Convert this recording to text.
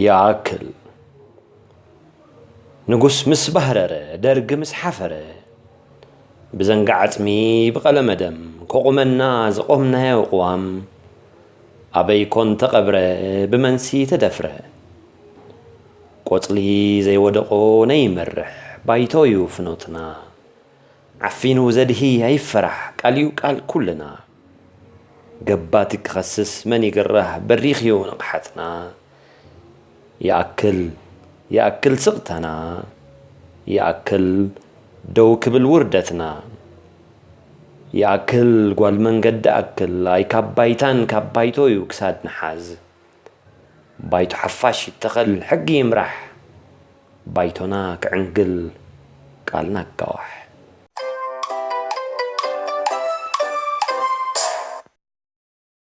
يኣክል ንጉስ ምስ ባህረረ ደርግ ምስ ሓፈረ ብዘንጋ ዓጽሚ ብቐለመደም ከቑመና ዝቆምናዮ ቕዋም ኣበይ ኮን ተቐብረ ብመንሲ ተደፍረ ቆጽሊ ዘይወደቆ ነይመርሕ ባይቶዩ ፍኖትና ዓፊኑ ዘድሂ ኣይፈራሕ ቃልዩ ቃል ኩልና ገባቲ ክኸስስ መን ይግራህ በሪኽዮ ንቕሓትና يأكل سقتنا يأكل دو كبل وردتنا يأكل قوال من قد أكل أي كابايتان كابايتو يكساد نحاز بايتو حفاش يتخل حقي يمرح بايتونا كعنقل قالنا كواح